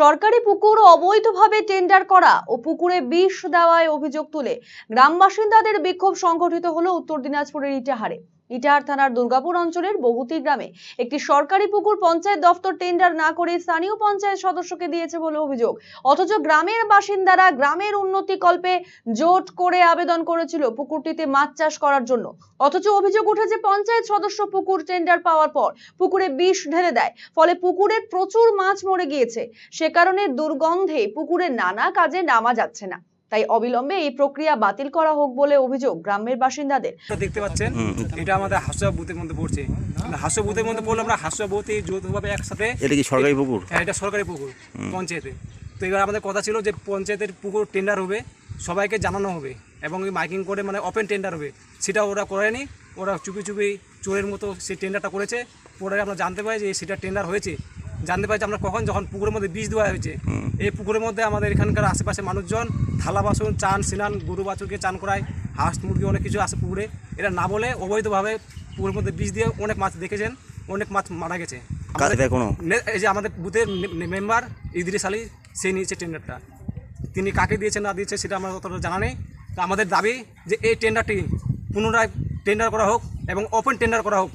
সরকারি পুকুর অবৈধভাবে টেন্ডার করা ও পুকুরে বিষ দেওয়ায় অভিযোগ তুলে গ্রাম বাসিন্দাদের বিক্ষোভ সংগঠিত হলো উত্তর দিনাজপুরের ইটাহারে। ইটাহার থানার দুর্গাপুর অঞ্চলের বহুতি গ্রামে একটি সরকারি পুকুর পঞ্চায়েত দপ্তর টেন্ডার না করে স্থানীয় পঞ্চায়েত সদস্যকে দিয়েছে বলে অভিযোগ। অথচ গ্রামের বাসিন্দারা গ্রামের উন্নতি কল্পে জোট করে আবেদন করেছিল পুকুরটিতে মাছ চাষ করার জন্য। অথচ অভিযোগ উঠেছে পঞ্চায়েত সদস্য পুকুর টেন্ডার পাওয়ার পর পুকুরে বিষ ঢেলে দেয়, ফলে পুকুরের প্রচুর মাছ মরে গিয়েছে। সে কারণে দুর্গন্ধে পুকুরে নানা কাজে নামা যাচ্ছে না। তাই অবিলম্বে এই প্রক্রিয়া বাতিল করা হোক বলে অভিযোগ গ্রামের বাসিন্দাদের। দেখতে পাচ্ছেন এটা আমাদের হাসুয়া বুথের মধ্যে পড়ছে। হাসুয়া বুথের মধ্যে পড়লে আমরা হাসুয়া বুথে যৌথভাবে একসাথে। এটা কি সরকারি পুকুর? হ্যাঁ, এটা সরকারি পুকুর পঞ্চায়েতে। তো এবার আমাদের কথা ছিল যে পঞ্চায়েতের পুকুর টেন্ডার হবে, সবাইকে জানানো হবে এবং মাইকিং করে মানে ওপেন টেন্ডার হবে। সেটা ওরা করেনি, ওরা চুপি চুপি চোরের মতো সেই টেন্ডারটা করেছে। পরে আমরা জানতে পারি যে সেটা টেন্ডার হয়েছে। জানতে পারছি আমরা কখন, যখন পুকুরের মধ্যে বীজ দেওয়া হয়েছে। এই পুকুরের মধ্যে আমাদের এখানকার আশেপাশে মানুষজন থালা বাসন, চান স্নান, গরু বাছুরকে চান করায়, হাঁস মুরগি অনেক কিছু আছে পুকুরে। এটা না বলে অবৈধভাবে পুকুরের মধ্যে বীজ দিয়ে অনেক মাছ দেখেছেন, অনেক মাছ মারা গেছে। এই যে আমাদের বুথের মেম্বার ইদ্রিস আলী, সে নিয়েছে টেন্ডারটা। তিনি কাকে দিয়েছে না দিয়েছে সেটা আমার অতটা জানা নেই। তো আমাদের দাবি যে এই টেন্ডারটি পুনরায় টেন্ডার করা হোক এবং ওপেন টেন্ডার করা হোক।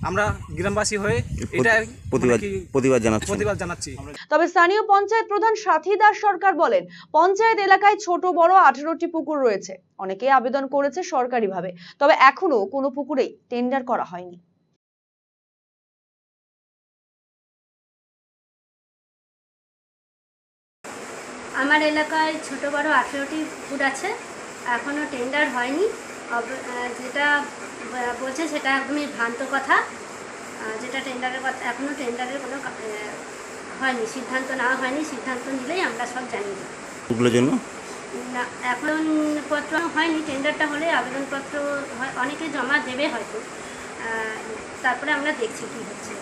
আমরা গ্রামবাসী হয়ে এটা প্রতিবাদ জানাচ্ছি। তবে স্থানীয় পঞ্চায়েত প্রধান সাথী দাস সরকার বলেন, পঞ্চায়েত এলাকায় ছোট বড় 18টি পুকুর রয়েছে। অনেকে আবেদন করেছে সরকারিভাবে, তবে এখনো কোনো পুকুরেই টেন্ডার করা হয়নি। আমার এলাকায় ছোট বড় 18টি পুকুর আছে, এখনো টেন্ডার হয়নি। যেটা বলছে সেটা একদমই ভ্রান্ত কথা। যেটা টেন্ডারের কথা, এখনো টেন্ডারের কোনো হয়নি, সিদ্ধান্ত নেওয়া হয়নি। সিদ্ধান্ত নিলেই আমরা সব জানি জন্য না, এখন পত্র হয়নি। টেন্ডারটা হলে আবেদনপত্র অনেকে জমা দেবে হয়তো, তারপরে আমরা দেখছি কী হচ্ছে।